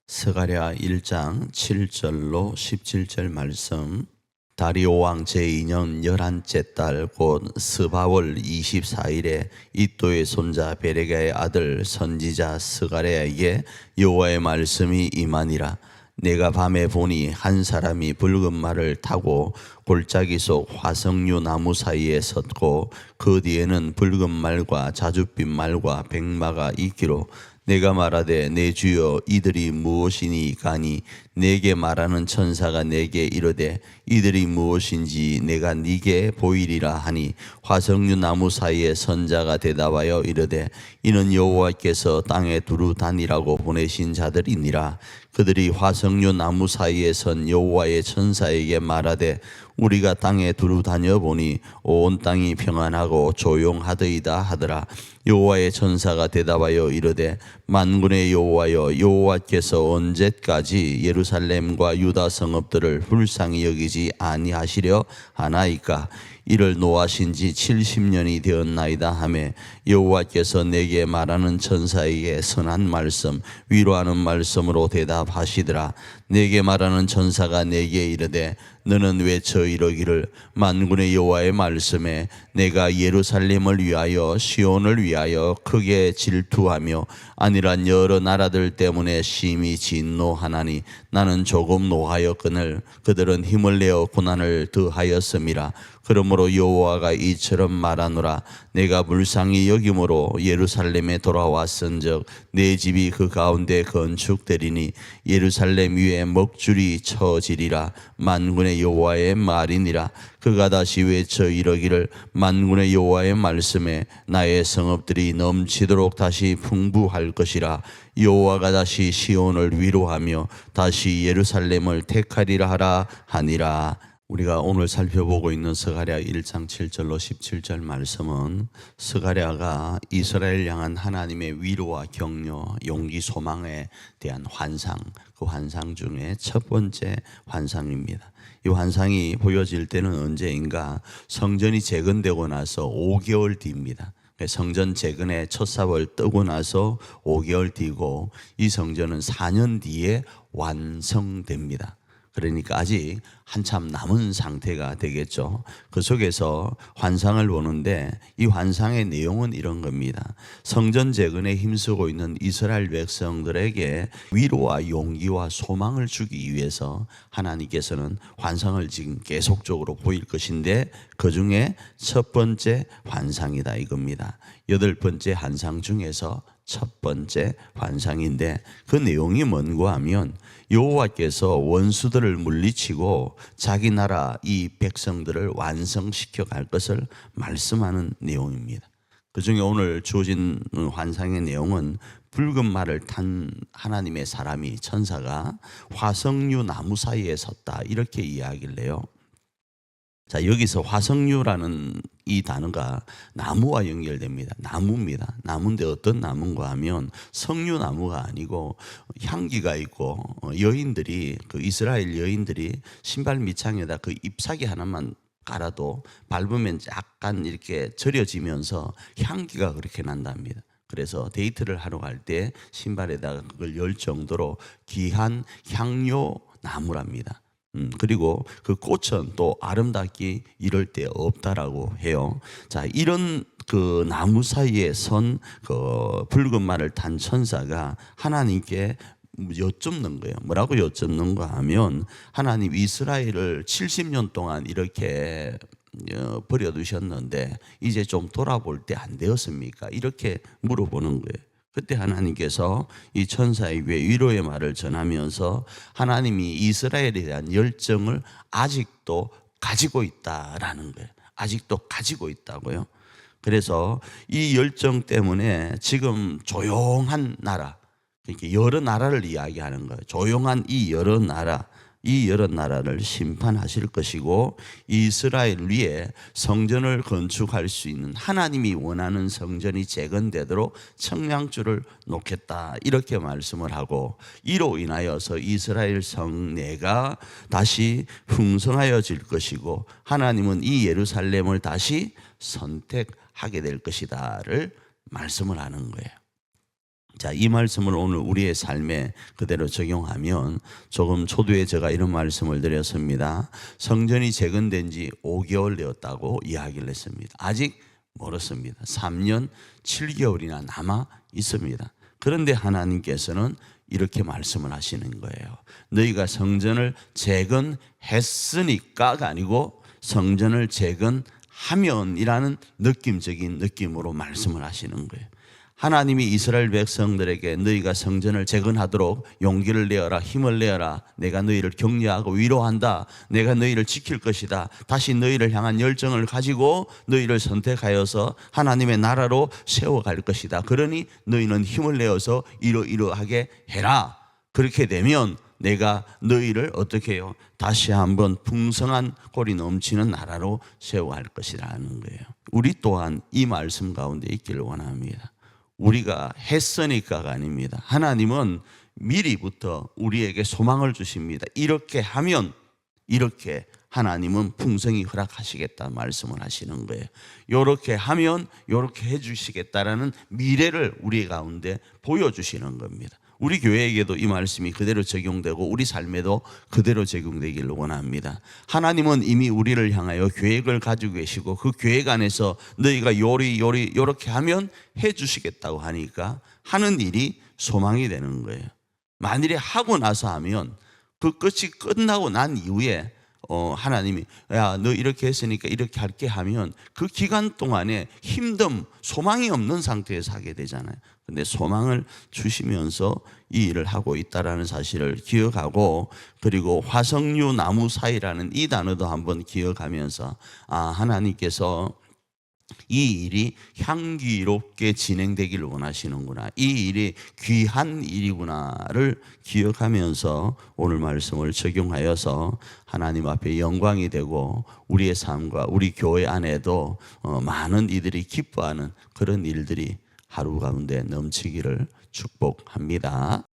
스가랴 1장 7절로 17절 말씀. 다리오 왕 제2년 11째 달 곧 스바월 24일에 이또의 손자 베레가의 아들 선지자 스가랴에게 여호와의 말씀이 임하니라. 내가 밤에 보니 한 사람이 붉은 말을 타고 골짜기 속 화석류 나무 사이에 섰고 그 뒤에는 붉은 말과 자줏빛 말과 백마가 있기로 내가 말하되 내 주여 이들이 무엇이니까니 내게 말하는 천사가 내게 이르되 이들이 무엇인지 내가 네게 보이리라 하니 화석류 나무 사이에 선자가 대답하여 이르되 이는 여호와께서 땅에 두루 다니라고 보내신 자들이니라. 그들이 화석류 나무 사이에 선 여호와의 천사에게 말하되 우리가 땅에 두루 다녀보니 온 땅이 평안하고 조용하더이다 하더라. 여호와의 천사가 대답하여 이르되 만군의 여호와여 여호와께서 언제까지 예루살렘과 유다 성읍들을 불쌍히 여기지 아니하시려 하나이까? 이를 노하신 지 70년이 되었나이다 하매 여호와께서 내게 말하는 천사에게 선한 말씀 위로하는 말씀으로 대답하시더라. 내게 말하는 천사가 내게 이르되 너는 외쳐 이르기를 만군의 여호와의 말씀에 내가 예루살렘을 위하여 시온을 위하여 크게 질투하며 아니란 여러 나라들 때문에 심히 진노하나니 나는 조금 노하였거늘 그들은 힘을 내어 고난을 더하였음이라. 그러므로 여호와가 이처럼 말하노라. 내가 불쌍히 여김으로 예루살렘에 돌아왔은즉 내 집이 그 가운데 건축되리니 예루살렘 위에 먹줄이 쳐지리라. 만군의 여호와의 말이니라. 그가 다시 외쳐 이르기를 만군의 여호와의 말씀에 나의 성읍들이 넘치도록 다시 풍부할 것이라. 여호와가 다시 시온을 위로하며 다시 예루살렘을 택하리라 하라 하니라. 우리가 오늘 살펴보고 있는 스가랴 1장 7절로 17절 말씀은 스가랴가 이스라엘 향한 하나님의 위로와 격려, 용기, 소망에 대한 환상, 그 환상 중에 첫 번째 환상입니다. 이 환상이 보여질 때는 언제인가? 성전이 재건되고 나서 5개월 뒤입니다. 성전 재건의 첫 삽을 뜨고 나서 5개월 뒤고 이 성전은 4년 뒤에 완성됩니다. 그러니까 아직 한참 남은 상태가 되겠죠. 그 속에서 환상을 보는데 이 환상의 내용은 이런 겁니다. 성전 재건에 힘쓰고 있는 이스라엘 백성들에게 위로와 용기와 소망을 주기 위해서 하나님께서는 환상을 지금 계속적으로 보일 것인데 그 중에 첫 번째 환상이다 이겁니다. 8번째 환상 중에서 첫 번째 환상인데 그 내용이 뭔가 하면 여호와께서 원수들을 물리치고 자기 나라 이 백성들을 완성시켜 갈 것을 말씀하는 내용입니다. 그 중에 오늘 주어진 환상의 내용은 붉은 말을 탄 하나님의 사람이 천사가 화석류 나무 사이에 섰다 이렇게 이야기를 해요. 자, 여기서 화석류라는 이 단어가 나무와 연결됩니다. 나무입니다. 나무인데 어떤 나무인가 하면 석류나무가 아니고 향기가 있고 여인들이 그 이스라엘 여인들이 신발 밑창에다 그 잎사귀 하나만 깔아도 밟으면 약간 이렇게 절여지면서 향기가 그렇게 난답니다. 그래서 데이트를 하러 갈 때 신발에다가 그걸 열 정도로 귀한 향료 나무랍니다. 그리고 그 꽃은 또 아름답기 이럴 때 없다라고 해요. 자, 이런 그 나무 사이에 선 그 붉은 말을 탄 천사가 하나님께 여쭙는 거예요. 뭐라고 여쭙는가 하면 하나님 이스라엘을 70년 동안 이렇게 버려두셨는데 이제 좀 돌아볼 때 안 되었습니까? 이렇게 물어보는 거예요. 그때 하나님께서 이 천사에게 위로의 말을 전하면서 하나님이 이스라엘에 대한 열정을 아직도 가지고 있다라는 거예요. 아직도 가지고 있다고요. 그래서 이 열정 때문에 지금 조용한 나라, 그러니까 여러 나라를 이야기하는 거예요. 조용한 이 여러 나라, 이 여러 나라를 심판하실 것이고 이스라엘 위에 성전을 건축할 수 있는 하나님이 원하는 성전이 재건되도록 청량줄을 놓겠다 이렇게 말씀을 하고 이로 인하여서 이스라엘 성내가 다시 풍성하여질 것이고 하나님은 이 예루살렘을 다시 선택하게 될 것이다를 말씀을 하는 거예요. 자, 이 말씀을 오늘 우리의 삶에 그대로 적용하면 조금 초두에 제가 이런 말씀을 드렸습니다. 성전이 재건된 지 5개월 되었다고 이야기를 했습니다. 아직 멀었습니다. 3년 7개월이나 남아 있습니다. 그런데 하나님께서는 이렇게 말씀을 하시는 거예요. 너희가 성전을 재건했으니까가 아니고 성전을 재건하면이라는 느낌적인 느낌으로 말씀을 하시는 거예요. 하나님이 이스라엘 백성들에게 너희가 성전을 재건하도록 용기를 내어라, 힘을 내어라, 내가 너희를 격려하고 위로한다, 내가 너희를 지킬 것이다, 다시 너희를 향한 열정을 가지고 너희를 선택하여서 하나님의 나라로 세워갈 것이다. 그러니 너희는 힘을 내어서 이러이러하게 해라. 그렇게 되면 내가 너희를 어떻게 해요? 다시 한번 풍성한 꼴이 넘치는 나라로 세워갈 것이라는 거예요. 우리 또한 이 말씀 가운데 있기를 원합니다. 우리가 했으니까가 아닙니다. 하나님은 미리부터 우리에게 소망을 주십니다. 이렇게 하면 이렇게 하나님은 풍성히 허락하시겠다 말씀을 하시는 거예요. 이렇게 하면 이렇게 해주시겠다라는 미래를 우리 가운데 보여주시는 겁니다. 우리 교회에게도 이 말씀이 그대로 적용되고 우리 삶에도 그대로 적용되기를 원합니다. 하나님은 이미 우리를 향하여 계획을 가지고 계시고 그 계획 안에서 너희가 요렇게 하면 해 주시겠다고 하니까 하는 일이 소망이 되는 거예요. 만일에 하고 나서 하면 그 끝이 끝나고 난 이후에 하나님이 야, 너 이렇게 했으니까 이렇게 할게 하면 그 기간 동안에 힘듦, 소망이 없는 상태에서 하게 되잖아요. 근데 소망을 주시면서 이 일을 하고 있다라는 사실을 기억하고, 그리고 화석류 나무 사이라는 이 단어도 한번 기억하면서 하나님께서 이 일이 향기롭게 진행되기를 원하시는구나, 이 일이 귀한 일이구나를 기억하면서 오늘 말씀을 적용하여서 하나님 앞에 영광이 되고 우리의 삶과 우리 교회 안에도 많은 이들이 기뻐하는 그런 일들이 하루 가운데 넘치기를 축복합니다.